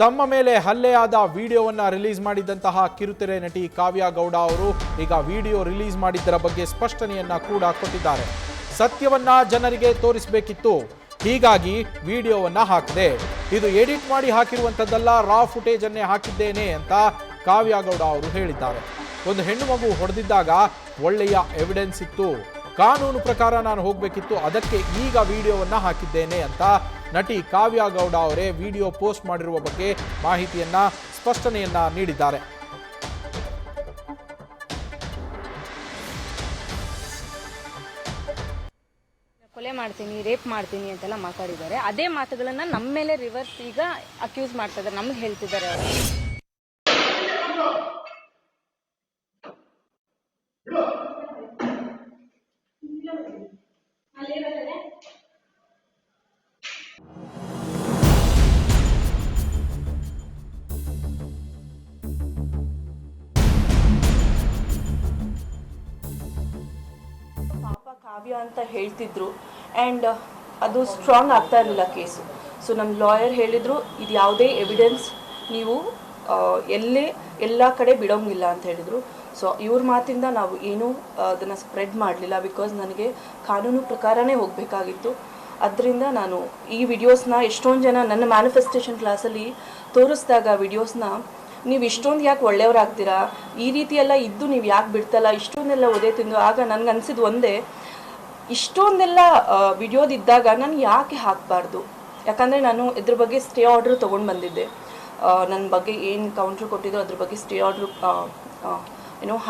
ತಮ್ಮ ಮೇಲೆ ಹಲ್ಲೆಯಾದ ವಿಡಿಯೋವನ್ನು ರಿಲೀಸ್ ಮಾಡಿದಂತಹ ಕಿರುತೆರೆ ನಟಿ ಕಾವ್ಯ ಗೌಡ ಅವರು ಈಗ ವಿಡಿಯೋ ರಿಲೀಸ್ ಮಾಡಿದ್ದರ ಬಗ್ಗೆ ಸ್ಪಷ್ಟನೆಯನ್ನ ಕೂಡ ಕೊಟ್ಟಿದ್ದಾರೆ. ಸತ್ಯವನ್ನ ಜನರಿಗೆ ತೋರಿಸಬೇಕಿತ್ತು, ಹೀಗಾಗಿ ವಿಡಿಯೋವನ್ನ ಹಾಕಿದೆ. ಇದು ಎಡಿಟ್ ಮಾಡಿ ಹಾಕಿರುವಂತದ್ದಲ್ಲ, ರಾ ಫುಟೇಜ್ ಅನ್ನೇ ಹಾಕಿದ್ದೇನೆ ಅಂತ ಕಾವ್ಯ ಗೌಡ ಅವರು ಹೇಳಿದ್ದಾರೆ. ಒಂದು ಹೆಣ್ಣು ಮಗು ಹೊಡೆದಿದ್ದಾಗ ಒಳ್ಳೆಯ ಎವಿಡೆನ್ಸ್ ಇತ್ತು, ಕಾನೂನು ಪ್ರಕಾರ ನಾನು ಹೋಗಬೇಕಿತ್ತು, ಅದಕ್ಕೆ ಈಗ ವಿಡಿಯೋವನ್ನ ಹಾಕಿದ್ದೇನೆ ಅಂತ ನಟಿ ಕಾವ್ಯ ಗೌಡ ಅವರೇ ವಿಡಿಯೋ ಪೋಸ್ಟ್ ಮಾಡಿರುವ ಬಗ್ಗೆ ಮಾಹಿತಿಯನ್ನ ಸ್ಪಷ್ಟನೆಯನ್ನ ನೀಡಿದ್ದಾರೆ. ಕೊಲೆ ಮಾಡ್ತೀನಿ, ರೇಪ್ ಮಾಡ್ತೀನಿ ಅಂತೆಲ್ಲ ಮಾತಾಡಿದ್ದಾರೆ. ಅದೇ ಮಾತುಗಳನ್ನ ನಮ್ಮ ಮೇಲೆ ರಿವರ್ಸ್ ಈಗ ಅಕ್ಯೂಸ್ ಮಾಡ್ತಾ ಇದ್ದಾರೆ, ನಮ್ಗೆ ಹೇಳ್ತಿದ್ದಾರೆ ಅವರು. ಕಾವ್ಯ ಅಂತ ಹೇಳ್ತಿದ್ರು ಆ್ಯಂಡ್ ಅದು ಸ್ಟ್ರಾಂಗ್ ಆಗ್ತಾ ಇರಲಿಲ್ಲ ಕೇಸು. ಸೊ ನಮ್ಮ ಲಾಯರ್ ಹೇಳಿದರು, ಇದು ಯಾವುದೇ ಎವಿಡೆನ್ಸ್ ನೀವು ಎಲ್ಲ ಕಡೆ ಬಿಡೋಂಗಿಲ್ಲ ಅಂತ ಹೇಳಿದರು. ಸೊ ಇವ್ರ ಮಾತಿಂದ ನಾವು ಏನೂ ಅದನ್ನು ಸ್ಪ್ರೆಡ್ ಮಾಡಲಿಲ್ಲ, ಬಿಕಾಸ್ ನನಗೆ ಕಾನೂನು ಪ್ರಕಾರನೇ ಹೋಗಬೇಕಾಗಿತ್ತು. ಅದರಿಂದ ನಾನು ಈ ವಿಡಿಯೋಸ್ನ ಎಷ್ಟೊಂದು ಜನ ನನ್ನ ಮ್ಯಾನಿಫೆಸ್ಟೇಷನ್ ಕ್ಲಾಸಲ್ಲಿ ತೋರಿಸಿದಾಗ ವಿಡಿಯೋಸ್ನ ನೀವು ಇಷ್ಟೊಂದು ಯಾಕೆ ಒಳ್ಳೆಯವರಾಗ್ತೀರಾ, ಈ ರೀತಿ ಎಲ್ಲ ಇದ್ದು ನೀವು ಯಾಕೆ ಬಿಡ್ತಲ್ಲ, ಇಷ್ಟೊಂದೆಲ್ಲ ಒದೆ ತಿಂದು, ಆಗ ನನಗೆ ಅನಿಸಿದ್ದು ಒಂದೇ, ಇಷ್ಟೊಂದೆಲ್ಲ ವಿಡಿಯೋದಿದ್ದಾಗ ನಾನು ಯಾಕೆ ಹಾಕಬಾರ್ದು. ಯಾಕಂದರೆ ನಾನು ಇದ್ರ ಬಗ್ಗೆ ಸ್ಟೇ ಆರ್ಡ್ರ್ ತೊಗೊಂಡು ಬಂದಿದ್ದೆ. ನನ್ನ ಬಗ್ಗೆ ಏನು ಕೌಂಟ್ರ್ ಕೊಟ್ಟಿದ್ರು ಅದ್ರ ಬಗ್ಗೆ ಸ್ಟೇ ಆರ್ಡ್ರ್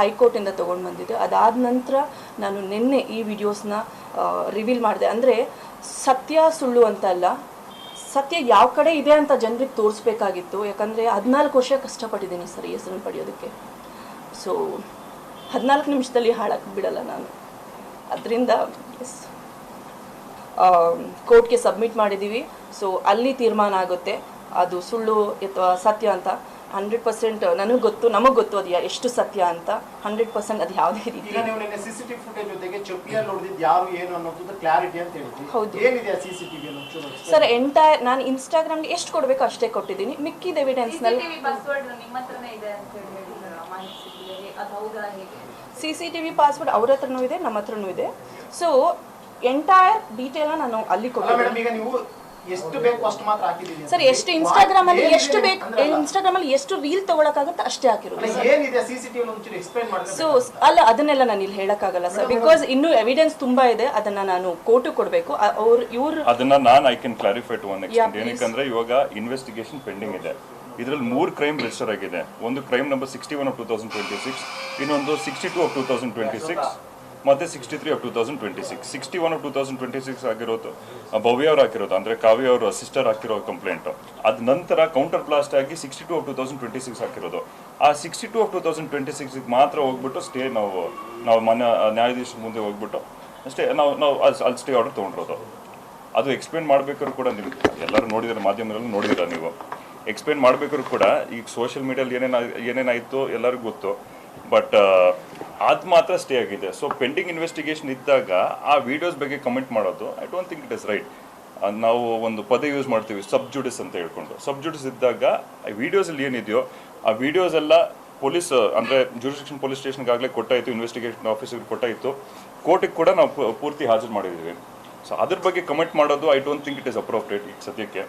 ಹೈಕೋರ್ಟಿಂದ ತೊಗೊಂಡು ಬಂದಿದ್ದೆ. ಅದಾದ ನಂತರ ನಾನು ನಿನ್ನೆ ಈ ವಿಡಿಯೋಸ್ನ ರಿವೀಲ್ ಮಾಡಿದೆ. ಅಂದರೆ ಸತ್ಯ ಸುಳ್ಳು ಅಂತ ಅಲ್ಲ, ಸತ್ಯ ಯಾವ ಕಡೆ ಇದೆ ಅಂತ ಜನರಿಗೆ ತೋರಿಸ್ಬೇಕಾಗಿತ್ತು. ಯಾಕಂದರೆ 14 ವರ್ಷ ಕಷ್ಟಪಟ್ಟಿದ್ದೀನಿ ಸರ್ ಈ ಹೆಸರನ್ನು ಪಡೆಯೋದಕ್ಕೆ. ಸೊ 14 ನಿಮಿಷದಲ್ಲಿ ಹಾಳಾಗಿ ಬಿಡಲ್ಲ ನಾನು. ಅದರಿಂದ ಕೋರ್ಟ್ಗೆ ಸಬ್ಮಿಟ್ ಮಾಡಿದ್ದೀವಿ. ಸೊ ಅಲ್ಲಿ ತೀರ್ಮಾನ ಆಗುತ್ತೆ ಅದು ಸುಳ್ಳು ಅಥವಾ ಸತ್ಯ ಅಂತ. 100% ನನಗೆ ಗೊತ್ತು, ನಮಗೆ ಗೊತ್ತು ಅದು ಎಷ್ಟು ಸತ್ಯ ಅಂತ. 100% ಅದು ಯಾವುದೇ ರೀತಿ. ಹೌದು ಸರ್, ಎಂಟೈರ್ ನಾನು ಇನ್ಸ್ಟಾಗ್ರಾಮ್ಗೆ ಎಷ್ಟು ಕೊಡಬೇಕು ಅಷ್ಟೇ ಕೊಟ್ಟಿದ್ದೀನಿ. ಮಿಕ್ಕಿದ ಎವಿಡೆನ್ಸ್ನಲ್ಲಿ CCTV ಪಾಸ್ವರ್ಡ್ ಅವ್ರ ಹತ್ರನೂ ಇದೆ, ನಮ್ಮ ಹತ್ರನೂ ಇದೆ. ಸೊ ಎಂಟೈರ್ ಡೀಟೇಲ್ನ ನಾನು ಅಲ್ಲಿ ಕೊಟ್ಟಿದ್ದೀನಿ ಸರ್. ಎಷ್ಟು ಇನ್ಸ್ಟಾಗ್ರಾಮಲ್ಲಿ ಎಷ್ಟು ಬೇಕು, ಇನ್ಸ್ಟಾಗ್ರಾಮಲ್ಲಿ ಎಷ್ಟು ರೀಲ್ ತಗೊಳಕ್ಕಾಗುತ್ತೆ ಅಷ್ಟೇ ಹಾಕಿರೋದು. ಸೊ ಅಲ್ಲ, ಅದನ್ನೆಲ್ಲ ನಾನು ಇಲ್ಲಿ ಹೇಳಕ್ಕಾಗಲ್ಲ ಸರ್, ಬಿಕಾಸ್ ಇನ್ನೂ ಎವಿಡೆನ್ಸ್ ತುಂಬಾ ಇದೆ. ಅದನ್ನ ನಾನು ಕೋರ್ಟ್ ಕೊಡಬೇಕು. ಇವ್ರು ಅದನ್ನ ನಾನು I can clarify to one extent. ಏನಕ್ಕಂದ್ರೆ ಇವಾಗ ಇನ್ವೆಸ್ಟಿಗೇಷನ್ ಪೆಂಡಿಂಗ್ ಇದೆ. ಇದರಲ್ಲಿ 3 ಕ್ರೈಮ್ ರಿಜಿಸ್ಟರ್ ಆಗಿದೆ. ಒಂದು ಕ್ರೈಮ್ ನಂಬರ್ 61 ಆಫ್ 2026, ಇನ್ನೊಂದು 62 ಆಫ್ 2026, ಮತ್ತೆ 63 ಆಫ್ 2026. 61 ಆಫ್ 2026 ಆಗಿರೋದು ಭವ್ಯ ಅವ್ರು ಹಾಕಿರೋದು, ಅಂದ್ರೆ ಕಾವ್ಯ ಅವರ ಸಿಸ್ಟರ್ ಹಾಕಿರೋ ಕಂಪ್ಲೇಂಟ್. ಅದ ನಂತರ ಕೌಂಟರ್ ಬ್ಲಾಸ್ಟ್ ಆಗಿ 62 ಆಫ್ 2026 ಹಾಕಿರೋದು. ಆ 62 ಆಫ್ 2026 ಮಾತ್ರ ಹೋಗ್ಬಿಟ್ಟು ಸ್ಟೇ ನಾವು ಮನೆ ನ್ಯಾಯಾಧೀಶರ ಮುಂದೆ ಹೋಗ್ಬಿಟ್ಟು ಅಷ್ಟೇ ನಾವು ಅಲ್ಲಿ ಸ್ಟೇ ಆರ್ಡರ್ ತೊಗೊಂಡಿರೋದು. ಅದು ಎಕ್ಸ್ಪ್ಲೇನ್ ಮಾಡ್ಬೇಕಾದ್ರು ಕೂಡ ನಿಮ್ಗೆ ಎಲ್ಲರೂ ನೋಡಿದ್ರೆ, ಮಾಧ್ಯಮದಲ್ಲಿ ನೋಡಿದಿರ ನೀವು, ಎಕ್ಸ್ಪ್ಲೇನ್ ಮಾಡಬೇಕಾದ್ರು ಕೂಡ ಈಗ ಸೋಷಿಯಲ್ ಮೀಡಿಯಲ್ಲಿ ಏನೇನಾಯಿತು ಎಲ್ಲರಿಗೂ ಗೊತ್ತು. ಬಟ್ ಅದು ಮಾತ್ರ ಸ್ಟೇ ಆಗಿದೆ. ಸೊ ಪೆಂಡಿಂಗ್ ಇನ್ವೆಸ್ಟಿಗೇಷನ್ ಇದ್ದಾಗ ಆ ವಿಡಿಯೋಸ್ ಬಗ್ಗೆ ಕಮೆಂಟ್ ಮಾಡೋದು I don't think it is right. ನಾವು ಒಂದು ಪದ ಯೂಸ್ ಮಾಡ್ತೀವಿ, ಸಬ್ ಜುಡಿಸ್ ಅಂತ ಹೇಳ್ಕೊಂಡು. ಸಬ್ ಜುಡಿಸ್ ಇದ್ದಾಗ ವಿಡಿಯೋಸಲ್ಲಿ ಏನಿದೆಯೋ ಆ ವಿಡಿಯೋಸ್ ಎಲ್ಲ ಪೊಲೀಸ್ ಅಂದರೆ ಜೂರಿಸ್ಡಿಕ್ಷನ್ ಪೊಲೀಸ್ ಸ್ಟೇಷನ್ಗಾಗಲೇ ಕೊಟ್ಟಾಯಿತು, ಇನ್ವೆಸ್ಟಿಗೇಷನ್ ಆಫೀಸರ್ಗೆ ಕೊಟ್ಟಾಯಿತು, ಕೋರ್ಟಿಗೆ ಕೂಡ ನಾವು ಪೂರ್ತಿ ಹಾಜರು ಮಾಡಿದ್ದೀವಿ. ಸೊ ಅದ್ರ ಬಗ್ಗೆ ಕಮೆಂಟ್ ಮಾಡೋದು I don't think it is appropriate ಈಗ ಸದ್ಯಕ್ಕೆ.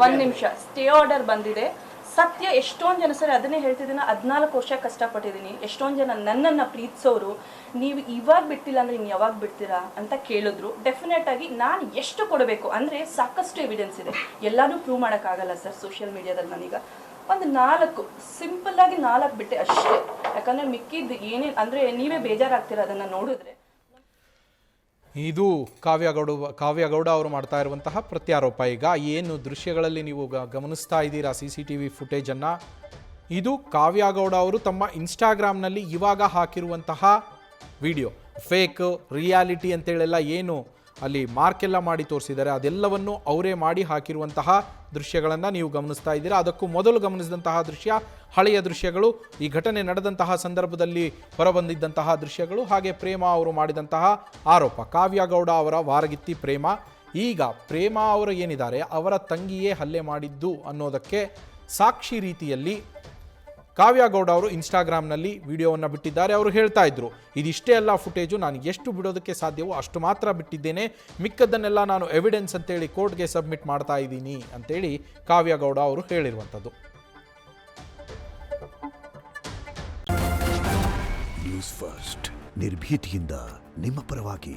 ಒಂದ್ ನಿಮಿಷ, ಸ್ಟೇ ಆರ್ಡರ್ ಬಂದಿದೆ. ಸತ್ಯ ಎಷ್ಟೊಂದು ಜನ ಸರ್, ಅದನ್ನೇ ಹೇಳ್ತಿದ್ದೀನಿ, 14 ವರ್ಷ ಕಷ್ಟಪಟ್ಟಿದ್ದೀನಿ. ಎಷ್ಟೊಂದು ಜನ ನನ್ನನ್ನು ಪ್ರೀತಿಸೋರು ನೀವು ಇವಾಗ ಬಿಟ್ಟಿಲ್ಲ ಅಂದ್ರೆ ಇನ್ನು ಯಾವಾಗ ಬಿಡ್ತೀರಾ ಅಂತ ಕೇಳಿದ್ರು. ಡೆಫಿನೆಟ್ ಆಗಿ ನಾನು ಎಷ್ಟು ಕೊಡಬೇಕು ಅಂದರೆ ಸಾಕಷ್ಟು ಎವಿಡೆನ್ಸ್ ಇದೆ, ಎಲ್ಲಾನು ಪ್ರೂವ್ ಮಾಡೋಕ್ಕಾಗಲ್ಲ ಸರ್ ಸೋಷಿಯಲ್ ಮೀಡಿಯಾದಲ್ಲಿ. ನಾನೀಗ ಒಂದು 4 ಸಿಂಪಲ್ ಆಗಿ 4 ಬಿಟ್ಟೆ ಅಷ್ಟೇ. ಯಾಕಂದ್ರೆ ಮಿಕ್ಕಿದ್ದು ಏನೇನು ಅಂದರೆ ನೀವೇ ಬೇಜಾರಾಗ್ತೀರ ಅದನ್ನು ನೋಡಿದ್ರೆ. ಇದು ಕಾವ್ಯ ಗೌಡ ಅವರು ಮಾಡ್ತಾ ಇರುವಂತಹ ಪ್ರತ್ಯಾರೋಪ. ಈಗ ಏನು ದೃಶ್ಯಗಳಲ್ಲಿ ನೀವು ಗಮನಿಸ್ತಾ ಇದ್ದೀರಾ CCTV ಫುಟೇಜನ್ನು, ಇದು ಕಾವ್ಯ ಗೌಡ ಅವರು ತಮ್ಮ ಇನ್ಸ್ಟಾಗ್ರಾಮ್ನಲ್ಲಿ ಇವಾಗ ಹಾಕಿರುವಂತಹ ವಿಡಿಯೋ. ಫೇಕ್ ರಿಯಾಲಿಟಿ ಅಂತೇಳೆಲ್ಲ ಏನು ಅಲ್ಲಿ ಮಾರ್ಕೆಲ್ಲ ಮಾಡಿ ತೋರಿಸಿದ್ದಾರೆ. ಅದೆಲ್ಲವನ್ನು ಅವರೇ ಮಾಡಿ ಹಾಕಿರುವಂತಹ ದೃಶ್ಯಗಳನ್ನು ನೀವು ಗಮನಿಸ್ತಾ ಇದ್ದೀರಾ. ಅದಕ್ಕೂ ಮೊದಲು ಗಮನಿಸಿದಂತಹ ದೃಶ್ಯ ಹಳೆಯ ದೃಶ್ಯಗಳು, ಈ ಘಟನೆ ನಡೆದಂತಹ ಸಂದರ್ಭದಲ್ಲಿ ಹೊರಬಂದಿದ್ದಂತಹ ದೃಶ್ಯಗಳು, ಹಾಗೆ ಪ್ರೇಮ ಅವರು ಮಾಡಿದಂತಹ ಆರೋಪ, ಕಾವ್ಯ ಗೌಡ ಅವರ ವಾರಗಿತ್ತಿ ಪ್ರೇಮ. ಈಗ ಪ್ರೇಮ ಅವರು ಏನಿದ್ದಾರೆ ಅವರ ತಂಗಿಯೇ ಹಲ್ಲೆ ಮಾಡಿದ್ದು ಅನ್ನೋದಕ್ಕೆ ಸಾಕ್ಷಿ ರೀತಿಯಲ್ಲಿ ಕಾವ್ಯ ಗೌಡ ಅವರು ಇನ್ಸ್ಟಾಗ್ರಾಮ್ನಲ್ಲಿ ವಿಡಿಯೋವನ್ನು ಬಿಟ್ಟಿದ್ದಾರೆ. ಅವರು ಹೇಳ್ತಾ ಇದ್ರು, ಇದಿಷ್ಟೇ ಅಲ್ಲ ಫುಟೇಜು, ನಾನು ಎಷ್ಟು ಬಿಡೋದಕ್ಕೆ ಸಾಧ್ಯವೋ ಅಷ್ಟು ಮಾತ್ರ ಬಿಟ್ಟಿದ್ದೇನೆ, ಮಿಕ್ಕದ್ದನ್ನೆಲ್ಲ ನಾನು ಎವಿಡೆನ್ಸ್ ಅಂತೇಳಿ ಕೋರ್ಟ್ಗೆ ಸಬ್ಮಿಟ್ ಮಾಡ್ತಾ ಇದ್ದೀನಿ ಅಂತೇಳಿ ಕಾವ್ಯ ಗೌಡ ಅವರು ಹೇಳಿರುವಂಥದ್ದು. ನ್ಯೂಸ್ ಫಸ್ಟ್ ನಿರ್ಭೀತಿಯಿಂದ ನಿಮ್ಮ ಪರವಾಗಿ.